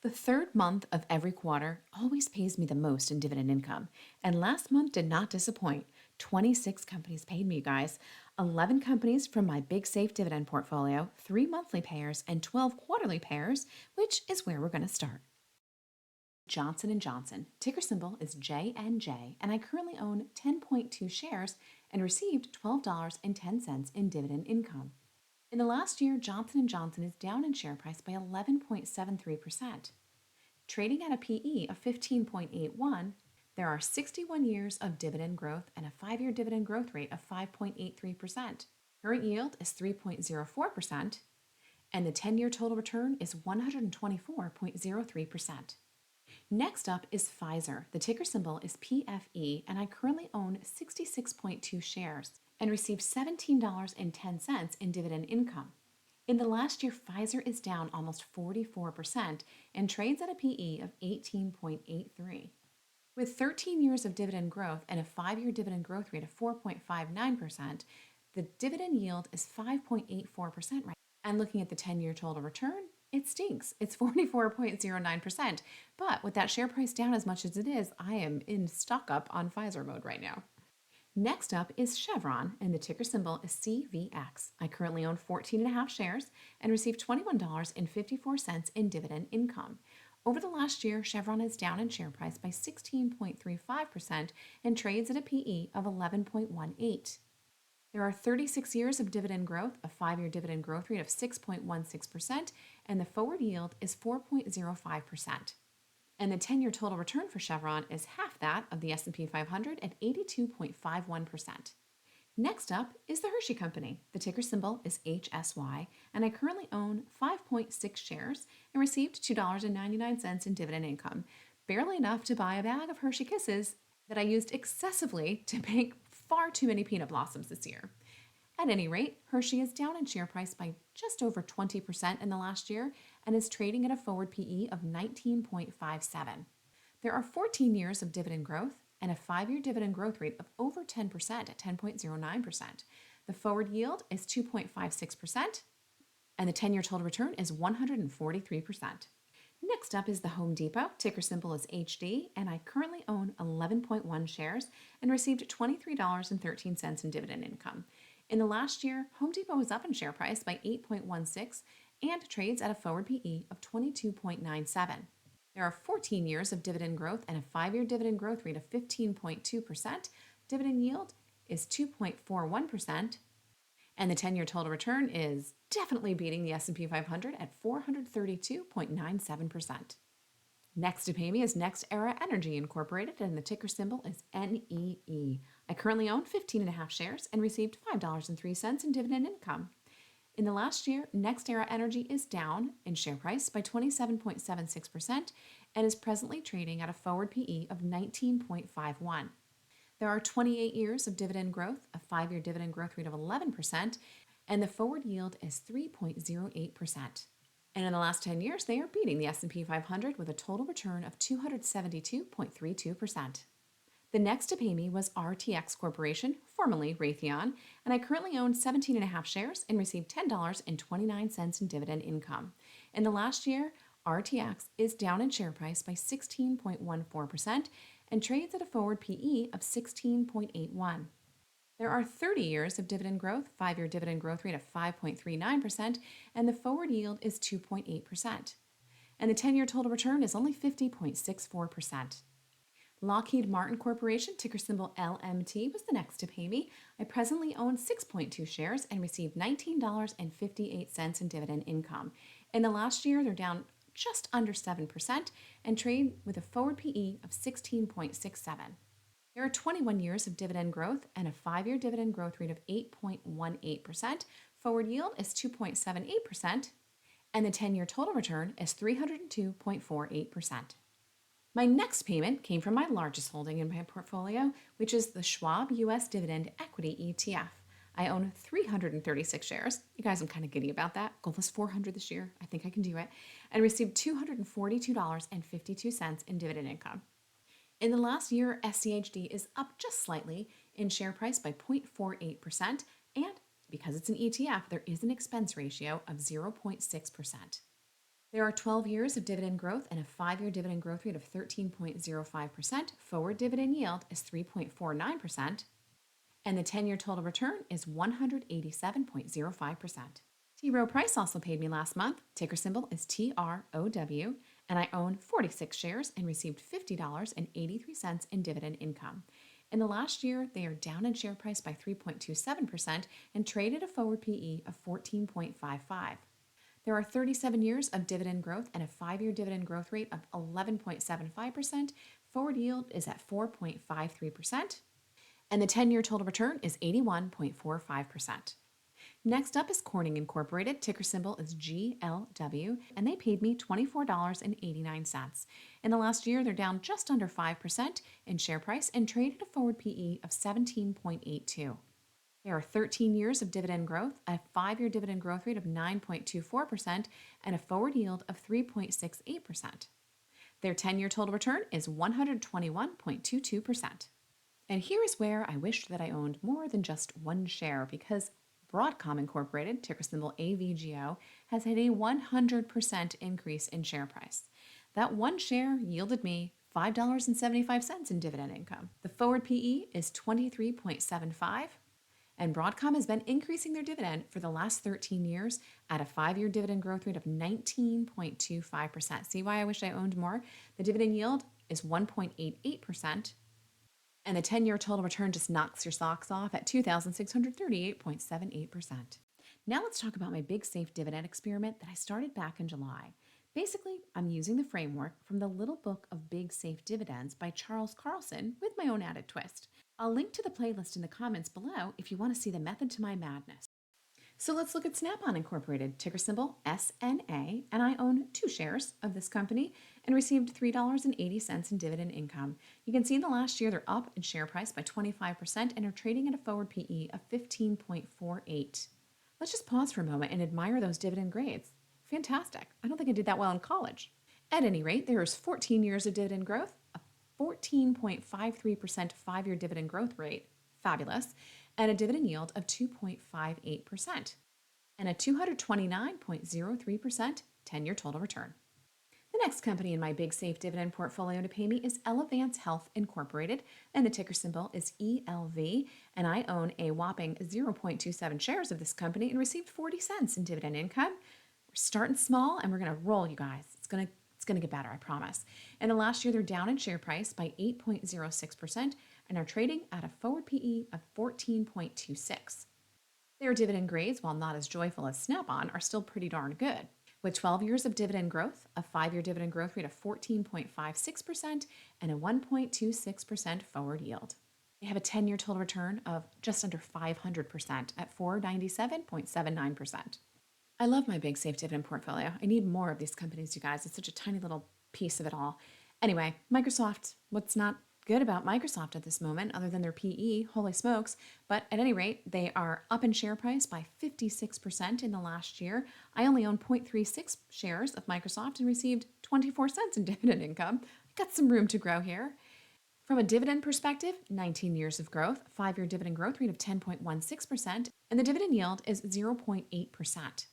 The third month of every quarter always pays me the most in dividend income, and last month did not disappoint. 26 companies paid me, you guys. 11 companies from my Big Safe Dividend Portfolio, 3 monthly payers, and 12 quarterly payers, which is where we're going to start. Johnson & Johnson, ticker symbol is JNJ, and I currently own 10.2 shares and received $12.10 in dividend income. In the last year, Johnson & Johnson is down in share price by 11.73%. Trading at a PE of 15.81, there are 61 years of dividend growth and a 5-year dividend growth rate of 5.83%. Current yield is 3.04%, and the 10-year total return is 124.03%. Next up is Pfizer. The ticker symbol is PFE, and I currently own 66.2 shares and received $17.10 in dividend income. In the last year, Pfizer is down almost 44% and trades at a PE of 18.83. With 13 years of dividend growth and a 5-year dividend growth rate of 4.59%, the dividend yield is 5.84% right now. And looking at the 10-year total return, it stinks. It's 44.09%. But with that share price down as much as it is, I am in stock up on Pfizer mode right now. Next up is Chevron, and the ticker symbol is CVX. I currently own 14.5 shares and received $21.54 in dividend income. Over the last year, Chevron is down in share price by 16.35% and trades at a PE of 11.18. There are 36 years of dividend growth, a 5-year dividend growth rate of 6.16%, and the forward yield is 4.05%. And the 10-year total return for Chevron is half that of the S&P 500 at 82.51%. Next up is the Hershey Company. The ticker symbol is HSY, and I currently own 5.6 shares and received $2.99 in dividend income, barely enough to buy a bag of Hershey Kisses that I used excessively to make far too many peanut blossoms this year. At any rate, Hershey is down in share price by just over 20% in the last year and is trading at a forward PE of 19.57. There are 14 years of dividend growth and a 5-year dividend growth rate of over 10% at 10.09%. The forward yield is 2.56%, and the 10-year total return is 143%. Next up is the Home Depot. Ticker symbol is HD, and I currently own 11.1 shares and received $23.13 in dividend income. In the last year, Home Depot was up in share price by 8.16 and trades at a forward PE of 22.97. There are 14 years of dividend growth and a 5-year dividend growth rate of 15.2%. Dividend yield is 2.41%, and the 10-year total return is definitely beating the S&P 500 at 432.97%. Next to pay me is NextEra Energy Incorporated, and the ticker symbol is NEE. I currently own 15.5 shares and received $5.03 in dividend income. In the last year, NextEra Energy is down in share price by 27.76% and is presently trading at a forward PE of 19.51. There are 28 years of dividend growth, a 5-year dividend growth rate of 11%, and the forward yield is 3.08%. And in the last 10 years, they are beating the S&P 500 with a total return of 272.32%. The next to pay me was RTX Corporation, formerly Raytheon, and I currently own 17.5 shares and received $10.29 in dividend income. In the last year, RTX is down in share price by 16.14% and trades at a forward PE of 16.81. There are 30 years of dividend growth, 5-year dividend growth rate of 5.39%, and the forward yield is 2.8%. And the 10-year total return is only 50.64%. Lockheed Martin Corporation, ticker symbol LMT, was the next to pay me. I presently own 6.2 shares and received $19.58 in dividend income. In the last year, they're down just under 7% and trade with a forward PE of 16.67. There are 21 years of dividend growth and a 5-year dividend growth rate of 8.18%. Forward yield is 2.78%, and the 10-year total return is 302.48%. My next payment came from my largest holding in my portfolio, which is the Schwab US Dividend Equity ETF. I own 336 shares. You guys, I'm kind of giddy about that. Goal is 400 this year. I think I can do it. And received $242.52 in dividend income. In the last year, SCHD is up just slightly in share price by 0.48%, and because it's an ETF, there is an expense ratio of 0.6%. There are 12 years of dividend growth and a 5-year dividend growth rate of 13.05%. Forward dividend yield is 3.49%, and the 10-year total return is 187.05%. T. Rowe Price also paid me last month. Ticker symbol is TROW, and I own 46 shares and received $50.83 in dividend income. In the last year, they are down in share price by 3.27% and traded a forward PE of 14.55. There are 37 years of dividend growth and a 5-year dividend growth rate of 11.75%. Forward yield is at 4.53%, and the 10-year total return is 81.45%. Next up is Corning Incorporated. Ticker symbol is GLW, and they paid me $24.89. In the last year, they're down just under 5% in share price and traded a forward PE of 17.82. There are 13 years of dividend growth, a 5-year dividend growth rate of 9.24%, and a forward yield of 3.68%. Their 10-year total return is 121.22%. And here is where I wished that I owned more than just one share, because Broadcom Incorporated, ticker symbol AVGO, has had a 100% increase in share price. That one share yielded me $5.75 in dividend income. The forward PE is 23.75, and Broadcom has been increasing their dividend for the last 13 years at a 5-year dividend growth rate of 19.25%. See why I wish I owned more? The dividend yield is 1.88%. And the 10-year total return just knocks your socks off at 2,638.78%. Now let's talk about my Big Safe Dividend experiment that I started back in July. Basically, I'm using the framework from the Little Book of Big Safe Dividends by Charles Carlson with my own added twist. I'll link to the playlist in the comments below if you want to see the method to my madness. So let's look at Snap-on Incorporated, ticker symbol SNA, and I own 2 shares of this company and received $3.80 in dividend income. You can see in the last year they're up in share price by 25% and are trading at a forward PE of 15.48. Let's just pause for a moment and admire those dividend grades. Fantastic. I don't think I did that well in college. At any rate, there is 14 years of dividend growth, a 14.53% 5-year dividend growth rate, fabulous, and a dividend yield of 2.58%, and a 229.03% 10-year total return. The next company in my Big Safe Dividend Portfolio to pay me is Elevance Health Incorporated, and the ticker symbol is ELV, and I own a whopping 0.27 shares of this company and received 40 cents in dividend income. We're starting small, and we're going to roll, you guys. It's going to get better, I promise. In the last year, they're down in share price by 8.06% and are trading at a forward PE of 14.26. Their dividend grades, while not as joyful as Snap-on, are still pretty darn good. With 12 years of dividend growth, a 5-year dividend growth rate of 14.56%, and a 1.26% forward yield. They have a 10-year total return of just under 500% at 497.79%. I love my Big Safe Dividend Portfolio. I need more of these companies, you guys. It's such a tiny little piece of it all. Anyway, Microsoft, what's not good about Microsoft at this moment other than their PE? Holy smokes. But at any rate, they are up in share price by 56% in the last year. I only own 0.36 shares of Microsoft and received 24 cents in dividend income. I got some room to grow here. From a dividend perspective, 19 years of growth, 5-year dividend growth rate of 10.16%, and the dividend yield is 0.8%.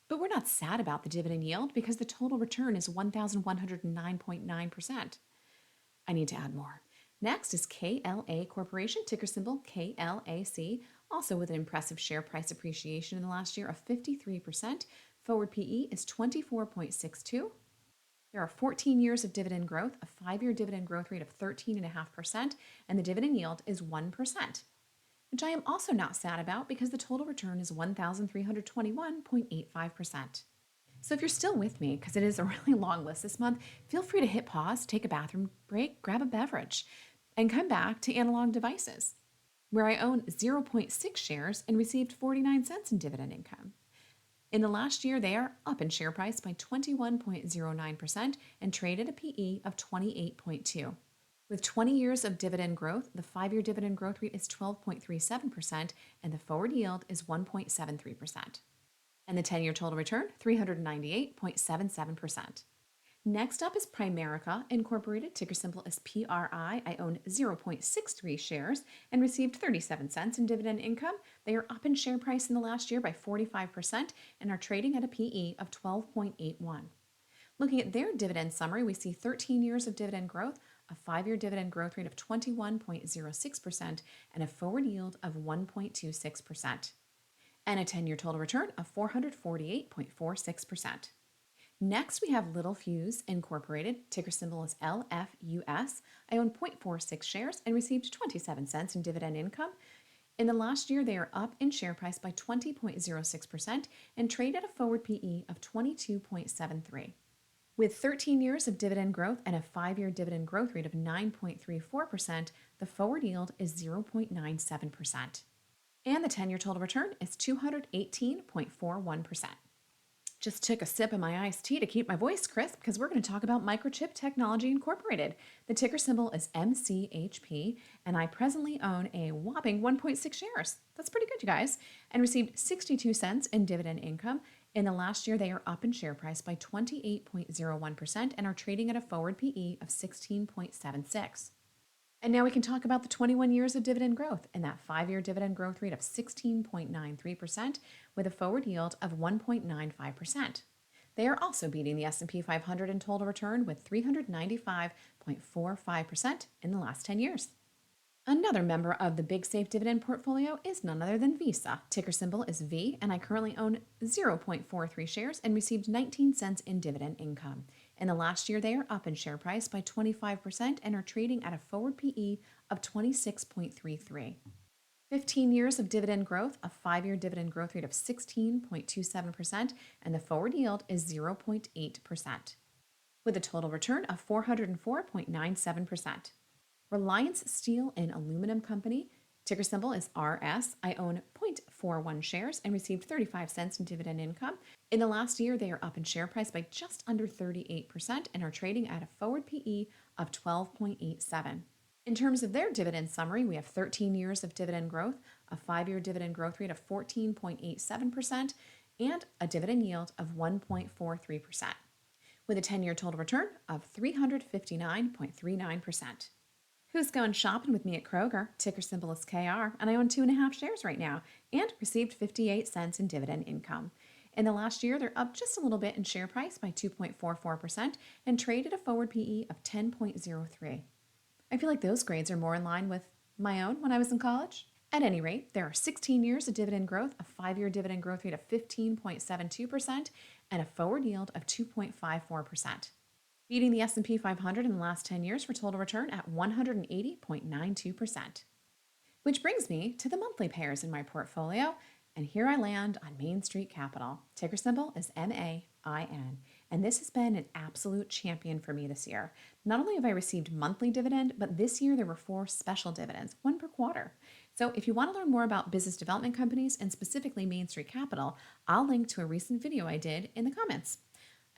But we're not sad about the dividend yield because the total return is 1,109.9%. I need to add more. Next is KLA Corporation, ticker symbol KLAC, also with an impressive share price appreciation in the last year of 53%. Forward PE is 24.62. There are 14 years of dividend growth, a 5-year dividend growth rate of 13.5%, and the dividend yield is 1%, which I am also not sad about because the total return is 1,321.85%. So if you're still with me, because it is a really long list this month, feel free to hit pause, take a bathroom break, grab a beverage, and come back to Analog Devices, where I own 0.6 shares and received 49 cents in dividend income. In the last year, they are up in share price by 21.09% and traded a PE of 28.2. With 20 years of dividend growth, the 5-year dividend growth rate is 12.37% and the forward yield is 1.73%. And the 10-year total return, 398.77%. Next up is Primerica Incorporated, ticker symbol is PRI. I own 0.63 shares and received 37 cents in dividend income. They are up in share price in the last year by 45% and are trading at a PE of 12.81. Looking at their dividend summary, we see 13 years of dividend growth, a 5-year dividend growth rate of 21.06%, and a forward yield of 1.26%, and a 10-year total return of 448.46%. Next, we have Little Fuse Incorporated, ticker symbol is LFUS. I own 0.46 shares and received 27 cents in dividend income. In the last year, they are up in share price by 20.06% and trade at a forward PE of 22.73. With 13 years of dividend growth and a 5-year dividend growth rate of 9.34%, the forward yield is 0.97%. And the 10-year total return is 218.41%. Just took a sip of my iced tea to keep my voice crisp because we're going to talk about Microchip Technology Incorporated. The ticker symbol is MCHP, and I presently own a whopping 1.6 shares. That's pretty good, you guys. And received 62 cents in dividend income. In the last year, they are up in share price by 28.01% and are trading at a forward PE of 16.76. And now we can talk about the 21 years of dividend growth and that 5-year dividend growth rate of 16.93% with a forward yield of 1.95%. They are also beating the S&P 500 in total return with 395.45% in the last 10 years. Another member of the Big Safe Dividend Portfolio is none other than Visa. Ticker symbol is V, and I currently own 0.43 shares and received 19 cents in dividend income. In the last year, they are up in share price by 25% and are trading at a forward PE of 26.33. 15 years of dividend growth, a 5-year dividend growth rate of 16.27%, and the forward yield is 0.8%, with a total return of 404.97%. Reliance Steel and Aluminum Company, ticker symbol is RS. I own 0.41 shares and received 35 cents in dividend income. In the last year, they are up in share price by just under 38% and are trading at a forward PE of 12.87. In terms of their dividend summary, we have 13 years of dividend growth, a 5-year dividend growth rate of 14.87%, and a dividend yield of 1.43%, with a 10-year total return of 359.39%. Who's going shopping with me at Kroger? Ticker symbol is KR, and I own 2.5 shares right now and received 58 cents in dividend income. In the last year, they're up just a little bit in share price by 2.44% and trade at a forward PE of 10.03. I feel like those grades are more in line with my own when I was in college. At any rate, there are 16 years of dividend growth, a 5-year dividend growth rate of 15.72%, and a forward yield of 2.54. Beating the S&P 500 in the last 10 years for total return at 180.92%. Which brings me to the monthly pairs in my portfolio, and here I land on Main Street Capital. Ticker symbol is MAIN, and this has been an absolute champion for me this year. Not only have I received monthly dividend, but this year there were 4 special dividends, 1 per quarter. So if you want to learn more about business development companies and specifically Main Street Capital, I'll link to a recent video I did in the comments.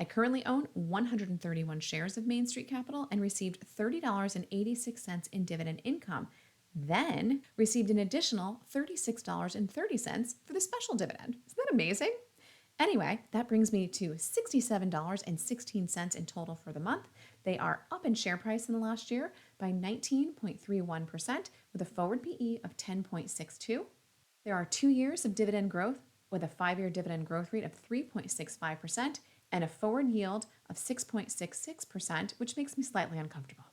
I currently own 131 shares of Main Street Capital and received $30.86 in dividend income, then received an additional $36.30 for the special dividend. Isn't that amazing? Anyway, that brings me to $67.16 in total for the month. They are up in share price in the last year by 19.31% with a forward PE of 10.62. There are 2 years of dividend growth with a 5-year dividend growth rate of 3.65% and a forward yield of 6.66%, which makes me slightly uncomfortable.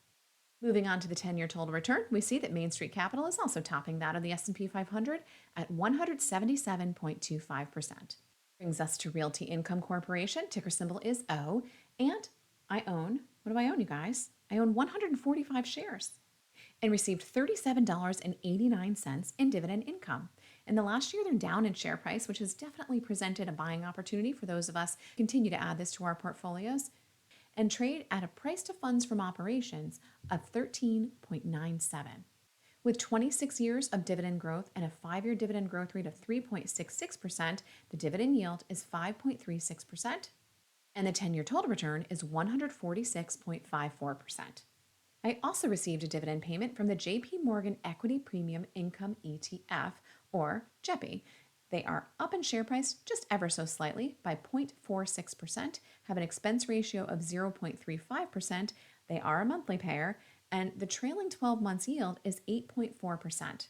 Moving on to the 10-year total return, we see that Main Street Capital is also topping that of the S&P 500 at 177.25%. Brings us to Realty Income Corporation, ticker symbol is O, and I own, what do I own, you guys? I own 145 shares and received $37.89 in dividend income. In the last year, they're down in share price, which has definitely presented a buying opportunity for those of us who continue to add this to our portfolios, and trade at a price to funds from operations of 13.97. With 26 years of dividend growth and a 5-year dividend growth rate of 3.66%, the dividend yield is 5.36%, and the 10-year total return is 146.54%. I also received a dividend payment from the JP Morgan Equity Premium Income ETF, or JEPI. They are up in share price just ever so slightly by 0.46%, have an expense ratio of 0.35%. They are a monthly payer, and the trailing 12 months yield is 8.4%.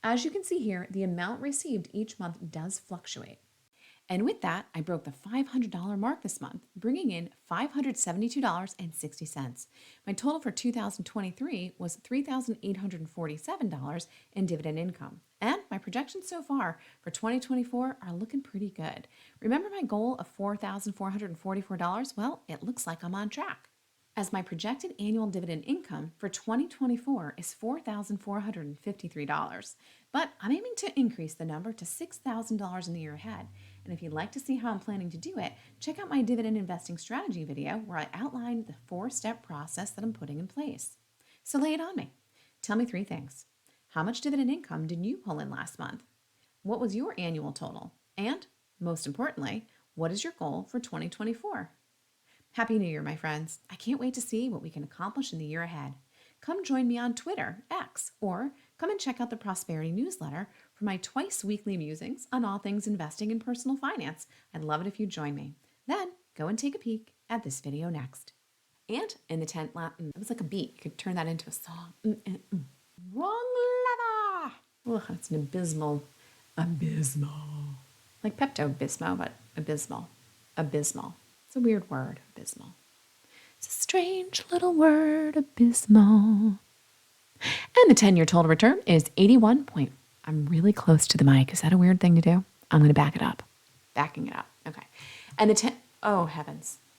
As you can see here, the amount received each month does fluctuate. And with that, I broke the $500 mark this month, bringing in $572.60. My total for 2023 was $3,847 in dividend income. And my projections so far for 2024 are looking pretty good. Remember my goal of $4,444? Well, it looks like I'm on track, as my projected annual dividend income for 2024 is $4,453. But I'm aiming to increase the number to $6,000 in the year ahead. And if you'd like to see how I'm planning to do it, check out my dividend investing strategy video where I outline the 4-step process that I'm putting in place. So lay it on me. Tell me 3 things. How much dividend income did you pull in last month? What was your annual total? And most importantly, what is your goal for 2024? Happy New Year, my friends. I can't wait to see what we can accomplish in the year ahead. Come join me on Twitter, X, or come and check out the Prosperity newsletter for my twice-weekly musings on all things investing and personal finance. I'd love it if you'd join me. Then go and take a peek at this video next. And in the tent, it was like a beat. You could turn that into a song. Wrong lever. Ugh, that's an abysmal. Like Pepto-Bismol, but abysmal. Abysmal. It's a weird word, abysmal. It's a strange little word, abysmal. And the 10-year total return is 81 point. I'm really close to the mic. Is that a weird thing to do? I'm going to back it up. Backing it up. Okay. And oh heavens.